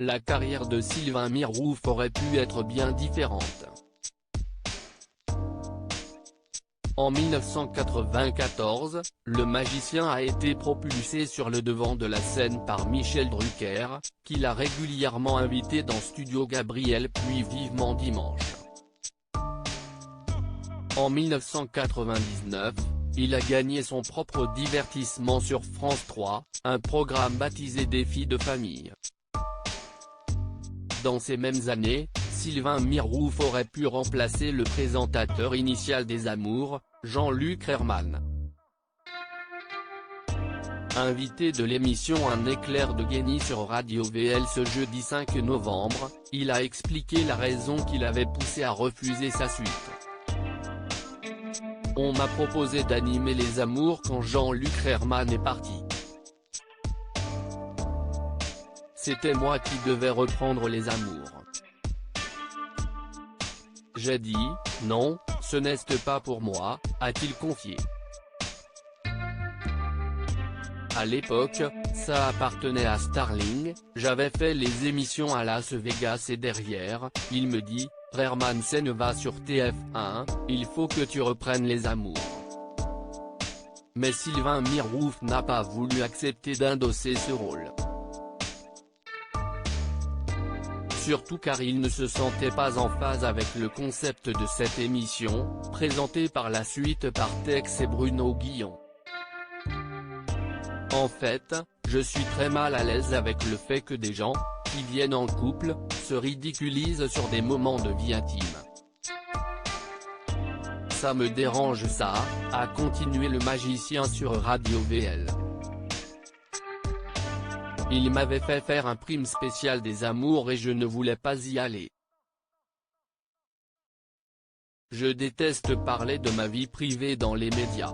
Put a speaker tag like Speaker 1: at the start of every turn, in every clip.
Speaker 1: la carrière de Sylvain Mirouf aurait pu être bien différente. En 1994, le magicien a été propulsé sur le devant de la scène par Michel Drucker, qui l'a régulièrement invité dans Studio Gabriel puis Vivement Dimanche. En 1999, il a gagné son propre divertissement sur France 3, un programme baptisé Défi de famille. Dans ces mêmes années, Sylvain Mirouf aurait pu remplacer le présentateur initial des Amours, Jean-Luc Reichmann. Invité de l'émission Un éclair de génie sur Radio VL ce jeudi 5 novembre, il a expliqué la raison qui l'avait poussé à refuser sa suite. On m'a proposé d'animer Les Amours quand Jean-Luc Reichmann est parti. C'était moi qui devais reprendre Les Amours. J'ai dit, non, ce n'est pas pour moi, a-t-il confié. À l'époque, ça appartenait à Starling, j'avais fait les émissions à Las Vegas et derrière, il me dit, Reichmann ne va sur TF1, il faut que tu reprennes Les Amours. Mais Sylvain Mirouf n'a pas voulu accepter d'endosser ce rôle. Surtout car il ne se sentait pas en phase avec le concept de cette émission, présentée par la suite par Tex et Bruno Guillon. En fait, je suis très mal à l'aise avec le fait que des gens, qui viennent en couple, se ridiculisent sur des moments de vie intime. Ça me dérange ça, a continué le magicien sur Radio VL. Il m'avait fait faire un prime spécial des Amours et je ne voulais pas y aller. Je déteste parler de ma vie privée dans les médias.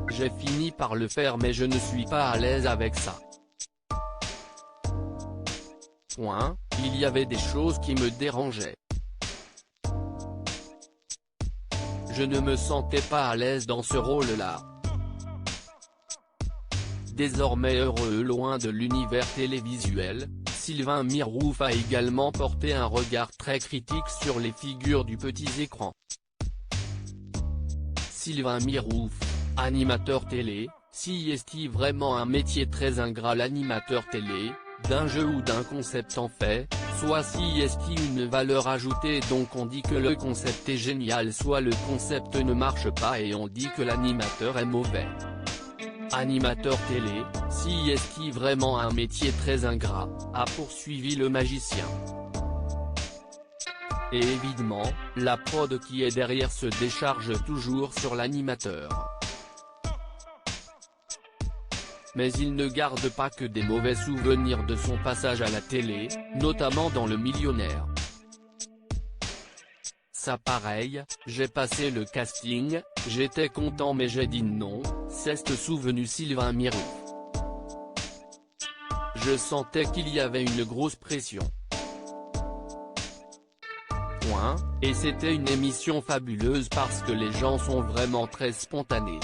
Speaker 1: J'ai fini par le faire mais je ne suis pas à l'aise avec ça. Point, il y avait des choses qui me dérangeaient. Je ne me sentais pas à l'aise dans ce rôle-là. Désormais heureux loin de l'univers télévisuel, Sylvain Mirouf a également porté un regard très critique sur les figures du petit écran. Sylvain Mirouf, animateur télé, si est-il vraiment un métier très ingrat l'animateur télé, d'un jeu ou d'un concept en fait, soit si est-il une valeur ajoutée donc on dit que le concept est génial soit le concept ne marche pas et on dit que l'animateur est mauvais. Animateur télé, si est-il vraiment un métier très ingrat, a poursuivi le magicien. Et évidemment, la prod qui est derrière se décharge toujours sur l'animateur. Mais il ne garde pas que des mauvais souvenirs de son passage à la télé, notamment dans Le Millionnaire. Ça pareil, j'ai passé le casting, j'étais content mais j'ai dit non, s'est souvenu Sylvain Mirouf. Je sentais qu'il y avait une grosse pression. Point, et c'était une émission fabuleuse parce que les gens sont vraiment très spontanés.